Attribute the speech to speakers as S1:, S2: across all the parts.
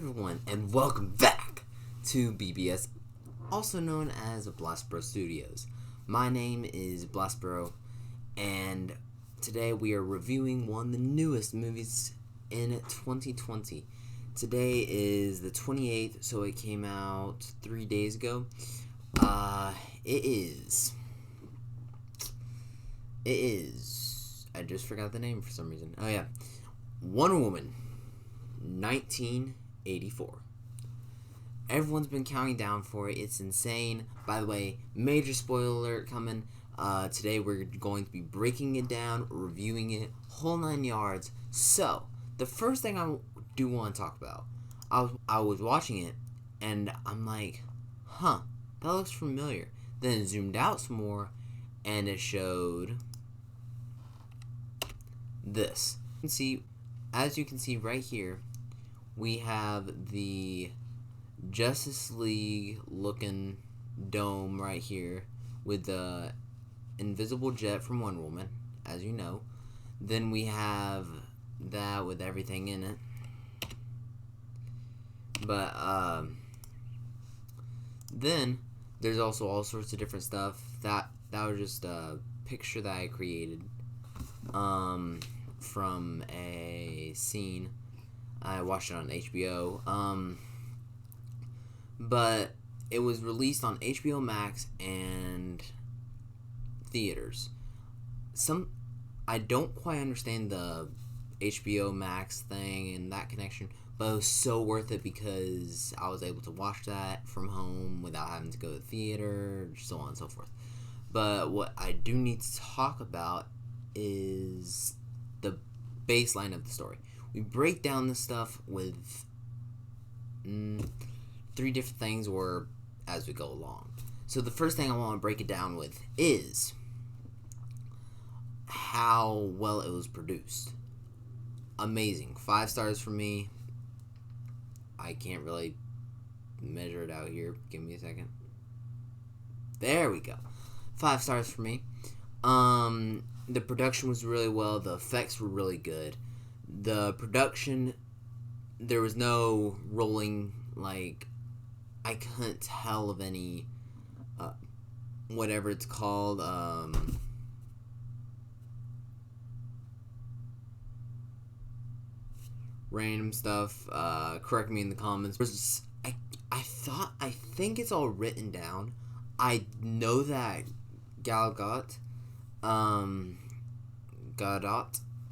S1: everyone, and welcome back to BBS, also known as Blastbro Studios. My name is Blastbro, and today we are reviewing one of the newest movies in 2020. Today is the 28th, so it came out 3 days ago. It is, I just forgot the name for some reason. Oh yeah, Wonder Woman, 1984. Everyone's been counting down for it. It's insane. By the way, major spoiler alert coming. Today we're going to be breaking it down, reviewing it, whole 9 yards. So, the first thing I do want to talk about, I was watching it, and I'm like, that looks familiar. Then it zoomed out some more, and it showed this. As you can see right here, we have the Justice League looking dome right here with the invisible jet from Wonder Woman, as you know. Then we have that with everything in it. But then there's also all sorts of different stuff. That was just a picture that I created from a scene. I watched it on HBO. But it was released on HBO Max and theaters. I don't quite understand the HBO Max thing and that connection, but it was so worth it because I was able to watch that from home without having to go to the theater, so on and so forth. But what I do need to talk about is the baseline of the story. We break down this stuff with 3 different things or as we go along. So the first thing I want to break it down with is how well it was produced. Amazing. 5 stars for me. I can't really measure it out here. Give me a second. There we go. 5 stars for me. The production was really well. The effects were really good. The production, there was no rolling, like, I couldn't tell of any, whatever it's called, random stuff. Correct me in the comments. I think it's all written down. I know that Gal Gadot,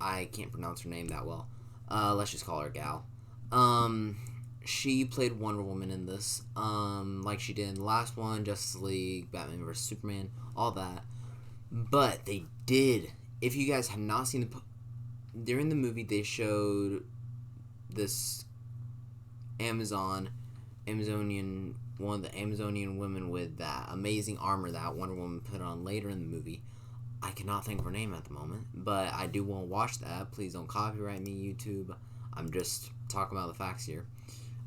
S1: I can't pronounce her name that well. Let's just call her Gal. She played Wonder Woman in this, like she did in the last one, Justice League, Batman vs. Superman, all that. But they did, if you guys have not seen during the movie, they showed this one of the Amazonian women with that amazing armor that Wonder Woman put on later in the movie. I cannot think of her name at the moment, but I do want to watch that. Please don't copyright me, YouTube. I'm just talking about the facts here.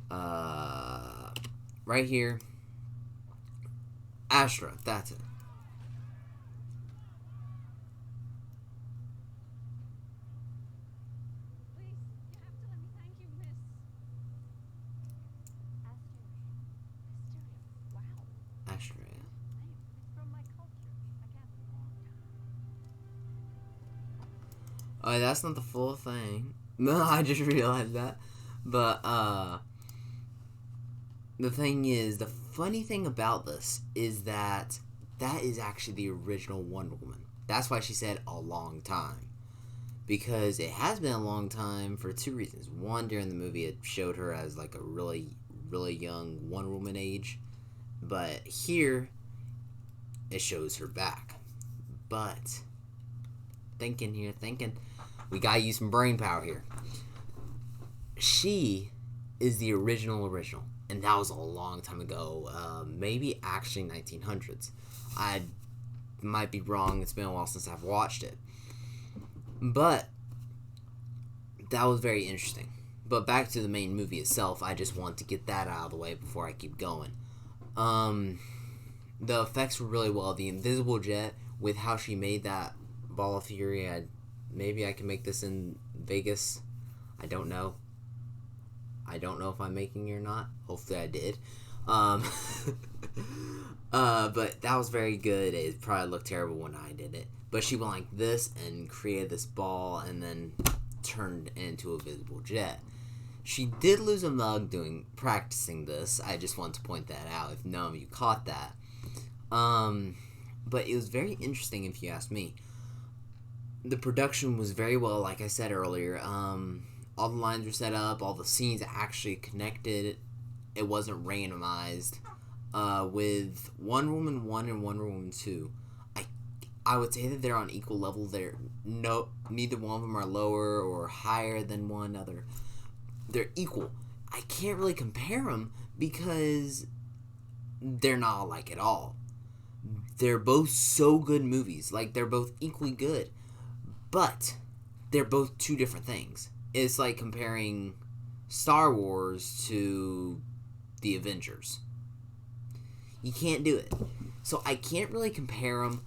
S1: Right here, Astra, that's it.
S2: Please, you have to let me thank you, Miss Asteria. Wow.
S1: Astra.
S2: Name. It's from my culture. I can't a long time.
S1: Oh, that's not the full thing. No, I just realized that. But, the thing is, the funny thing about this is that is actually the original Wonder Woman. That's why she said a long time. Because it has been a long time for 2 reasons. One, during the movie, it showed her as like a really, really young Wonder Woman age. But here, it shows her back. But, thinking, we gotta use some brain power here. She is the original, and that was a long time ago, maybe actually 1900s. I might be wrong, it's been a while since I've watched it. But, that was very interesting. But back to the main movie itself, I just want to get that out of the way before I keep going. The effects were really well. The invisible jet, with how she made that ball of fury, maybe I can make this in Vegas. I don't know. I don't know if I'm making it or not. Hopefully I did. Um, but that was very good. It probably looked terrible when I did it. But she went like this and created this ball and then turned into a visible jet. She did lose a mug practicing this. I just want to point that out if none of you caught that. But it was very interesting if you ask me. The production was very well, like I said earlier. All the lines were set up, all the scenes actually connected. It wasn't randomized. With Wonder Woman 1 and Wonder Woman 2, I would say that they're on equal level. Neither one of them are lower or higher than one other. They're equal. I can't really compare them because they're not alike at all. They're both so good movies. Like, they're both equally good. But they're both two different things. It's like comparing Star Wars to the Avengers. You can't do it. So I can't really compare them.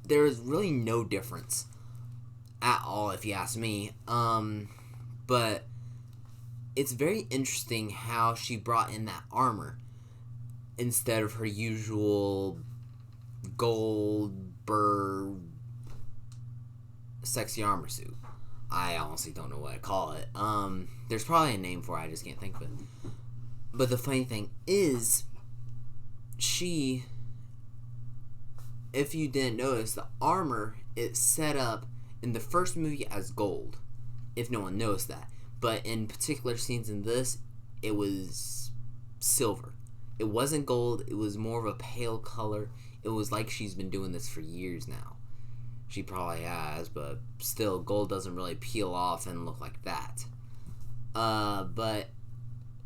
S1: There is really no difference at all, if you ask me. But it's very interesting how she brought in that armor instead of her usual gold burr sexy armor suit. I honestly don't know what I call it. There's probably a name for it, I just can't think of it. But the funny thing is, if you didn't notice, the armor is set up in the first movie as gold, if no one noticed that. But in particular scenes in this, it was silver. It wasn't gold, it was more of a pale color. It was like she's been doing this for years now. She probably has, but still, gold doesn't really peel off and look like that. But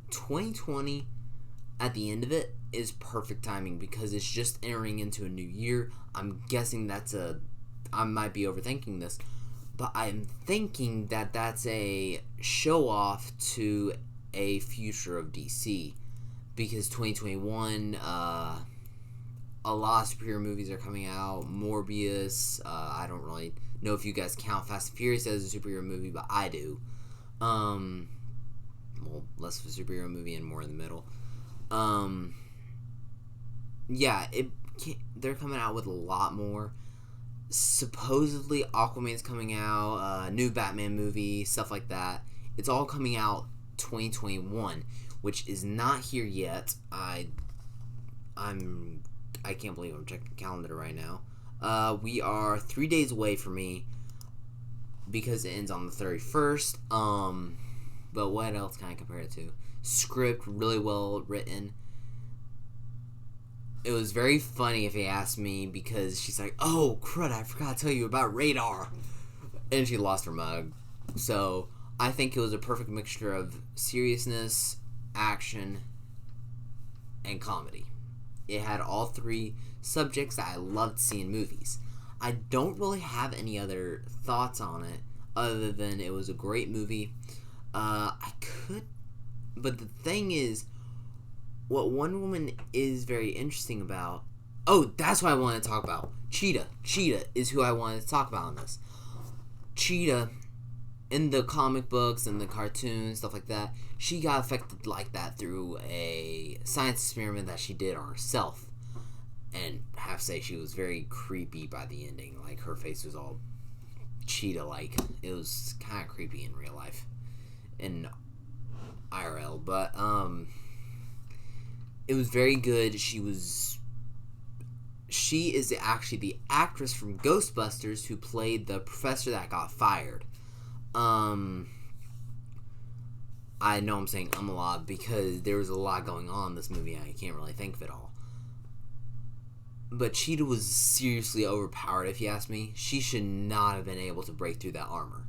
S1: 2020, at the end of it, is perfect timing because it's just entering into a new year. I'm guessing I might be overthinking this, but I'm thinking that that's a show off to a future of DC because 2021, a lot of superhero movies are coming out. Morbius, I don't really know if you guys count Fast and Furious as a superhero movie, but I do. Well, less of a superhero movie and more in the middle. Yeah, they're coming out with a lot more. Supposedly, Aquaman's coming out, new Batman movie, stuff like that. It's all coming out 2021, which is not here yet. I can't believe I'm checking the calendar right now. We are 3 days away for me because it ends on the 31st. But what else can I compare it to? Script, really well written. It was very funny if you asked me because she's like, oh, crud, I forgot to tell you about Radar. And she lost her mug. So I think it was a perfect mixture of seriousness, action, and comedy. It had all three subjects that I loved seeing in movies. I don't really have any other thoughts on it other than it was a great movie. But the thing is, what Wonder Woman is very interesting about... Oh, that's what I wanted to talk about. Cheetah. Cheetah is who I wanted to talk about on this. Cheetah, in the comic books and the cartoons, stuff like that, she got affected like that through a science experiment that she did on herself. And I have to say, she was very creepy by the ending. Like, her face was all cheetah-like. It was kind of creepy in real life. In IRL. But, it was very good. She is actually the actress from Ghostbusters who played the professor that got fired. I know I'm saying a lot because there was a lot going on in this movie. I can't really think of it all. But Cheetah was seriously overpowered, if you ask me. She should not have been able to break through that armor.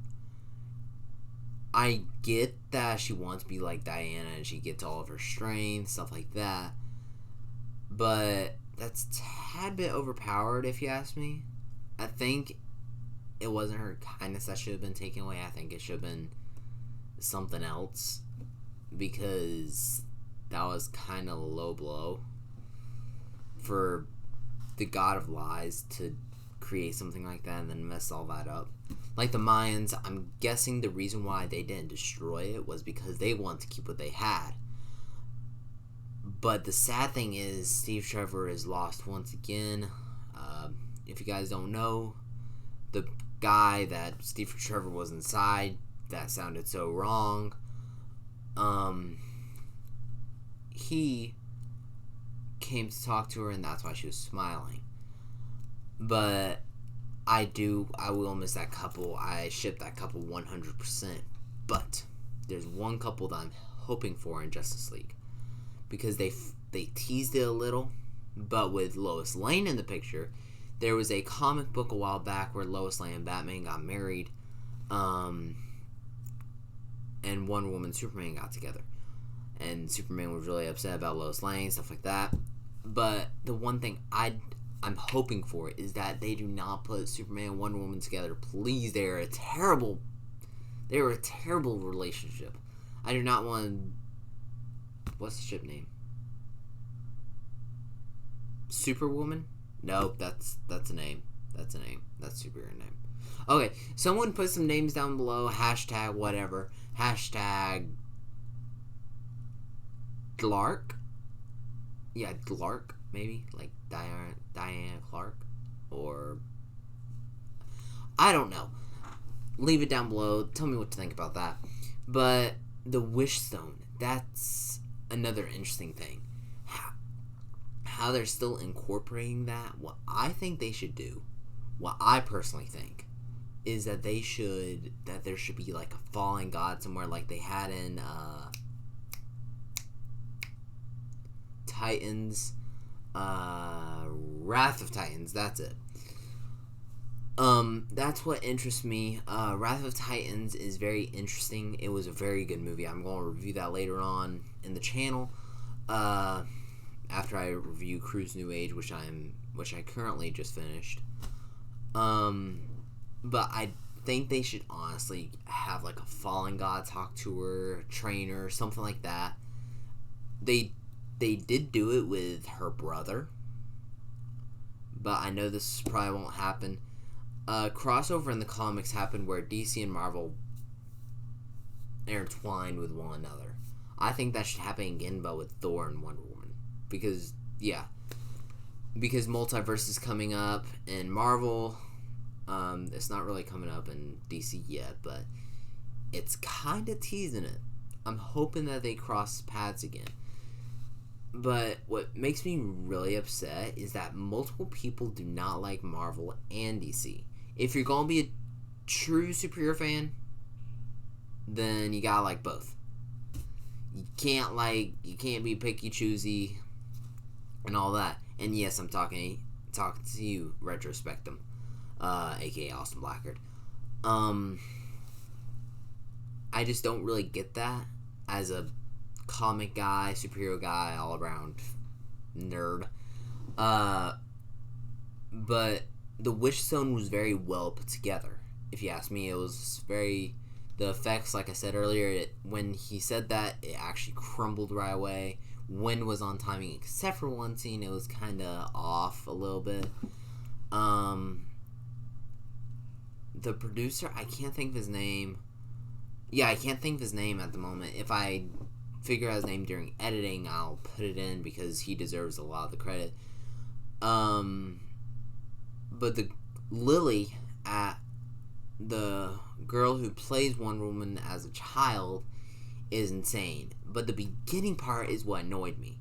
S1: I get that she wants to be like Diana and she gets all of her strength, stuff like that. But that's a tad bit overpowered, if you ask me. I think it wasn't her kindness that should have been taken away. I think it should have been something else. Because that was kind of a low blow for the God of Lies to create something like that and then mess all that up. Like the Mayans, I'm guessing the reason why they didn't destroy it was because they wanted to keep what they had. But the sad thing is, Steve Trevor is lost once again. If you guys don't know, the guy that Steve Trevor was inside, that sounded so wrong. He came to talk to her, and that's why she was smiling. But I will miss that couple. I ship that couple 100%. But there's one couple that I'm hoping for in Justice League, because they teased it a little, but with Lois Lane in the picture. There was a comic book a while back where Lois Lane and Batman got married, and Wonder Woman and Superman got together. And Superman was really upset about Lois Lane, stuff like that. But the one thing I'm hoping for is that they do not put Superman and Wonder Woman together. Please, they're a terrible relationship. I do not want. What's the ship name? Superwoman? Nope, that's a name. That's a name. That's a superhero name. Okay, someone put some names down below. Hashtag whatever. Hashtag Glark. Yeah, Glark, maybe. Like Diana Clark. Or I don't know. Leave it down below. Tell me what to think about that. But the Wish Stone, that's another interesting thing. How they're still incorporating that. What I think they should do, what I personally think, is that there should be like a fallen god somewhere, like they had in Titans, Wrath of Titans. That's it. That's what interests me. Wrath of Titans is very interesting. It was a very good movie. I'm going to review that later on in the channel. After I review Cruise New Age, which I currently just finished. But I think they should honestly have like a fallen god talk to her, train her, something like that. They did do it with her brother, but I know this probably won't happen. Crossover in the comics happened where DC and Marvel intertwined with one another. I think that should happen again, but with Thor and Wonder Woman. Because Multiverse is coming up in Marvel. It's not really coming up in DC yet, but it's kind of teasing it. I'm hoping that they cross paths again. But what makes me really upset is that multiple people do not like Marvel and DC. If you're going to be a true superhero fan, then you gotta like both. You can't be picky choosy and all that. And yes, I'm talking to you, Retrospectum, aka Austin Blackard. I just don't really get that as a comic guy, superhero guy, all around nerd. But the Wish Stone was very well put together. If you ask me, it was the effects, like I said earlier, when he said that, it actually crumbled right away. Wind was on timing, except for one scene, it was kind of off a little bit. The producer, I can't think of his name. Yeah, I can't think of his name at the moment. If I figure out his name during editing, I'll put it in because he deserves a lot of the credit. But the Lily, the girl who plays Wonder Woman as a child, is insane. But the beginning part is what annoyed me.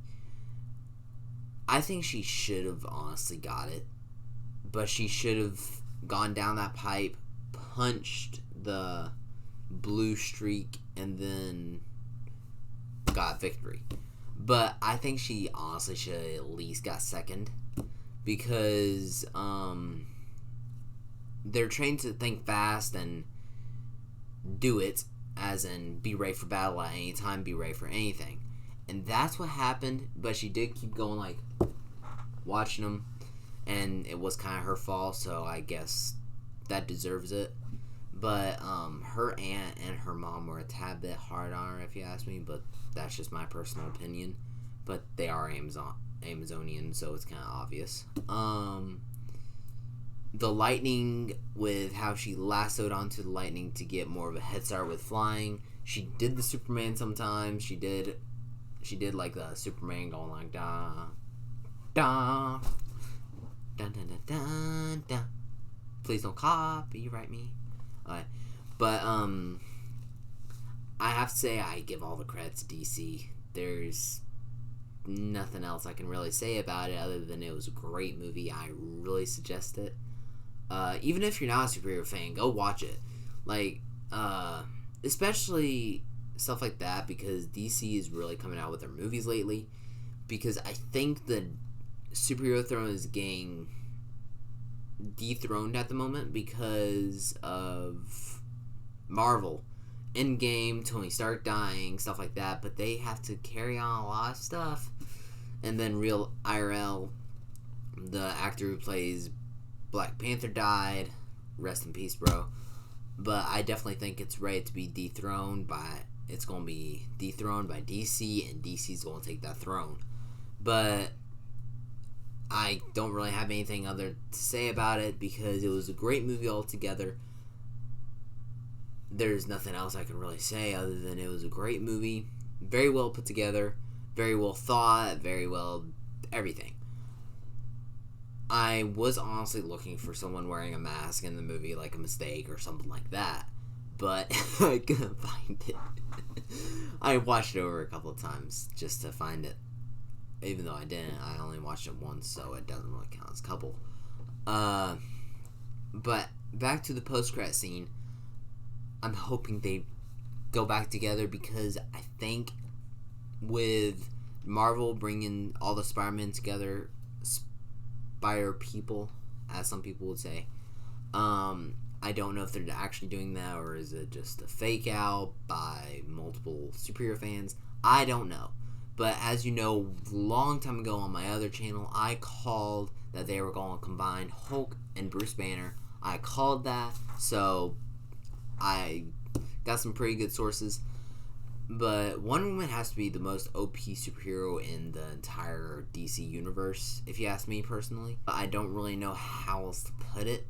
S1: I think she should have honestly got it, but she should have gone down that pipe, punched the blue streak, and then got victory. But I think she honestly should have at least got second, because they're trained to think fast and do it, as in be ready for battle at any time, be ready for anything. And that's what happened, but she did keep going, like, watching them, and it was kind of her fault, so I guess that deserves it. But her aunt and her mom were a tad bit hard on her, if you ask me, but that's just my personal opinion. But they are Amazonian, so it's kind of obvious. the lightning with how she lassoed onto the lightning to get more of a head start with flying. She did the Superman sometimes. She did like the Superman going like da da da da da da da. Please don't copyright me. Alright. But I have to say I give all the credit to DC. There's nothing else I can really say about it other than it was a great movie. I really suggest it. Even if you're not a superhero fan, go watch it. Like, especially stuff like that, because DC is really coming out with their movies lately. Because I think the superhero throne is getting dethroned at the moment because of Marvel. Endgame, Tony Stark dying, stuff like that, but they have to carry on a lot of stuff. And then real IRL, the actor who plays Black Panther died. Rest in peace, bro. But I definitely think it's ready to be dethroned by... It's going to be dethroned by DC, and DC's going to take that throne. But I don't really have anything other to say about it because it was a great movie altogether. There's nothing else I can really say other than it was a great movie. Very well put together. Very well thought. Very well everything. I was honestly looking for someone wearing a mask in the movie, like a mistake or something like that. But I couldn't find it. I watched it over a couple of times just to find it. Even though I didn't. I only watched it once, so it doesn't really count as a couple. But back to the post-credit scene. I'm hoping they go back together because I think with Marvel bringing all the Spider-Man together, Spider people, as some people would say, I don't know if they're actually doing that or is it just a fake out by multiple superhero fans. I don't know. But as you know, a long time ago on my other channel, I called that they were going to combine Hulk and Bruce Banner. I called that, so I got some pretty good sources. But Wonder Woman has to be the most OP superhero in the entire DC universe, if you ask me personally. I don't really know how else to put it.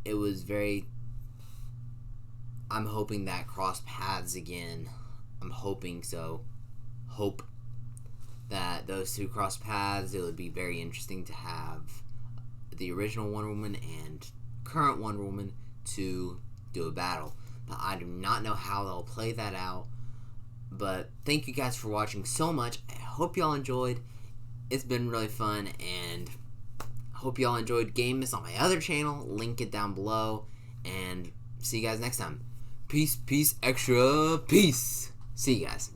S1: It was very... I'm hoping that cross paths again. I'm hoping so. Hope that those two cross paths. It would be very interesting to have the original Wonder Woman and current Wonder Woman to do a battle. But I do not know how they'll play that out. But thank you guys for watching so much. I hope y'all enjoyed. It's been really fun, and I hope y'all enjoyed Game Miss on my other channel. Link it down below, and see you guys next time. Peace, peace, extra peace. See you guys.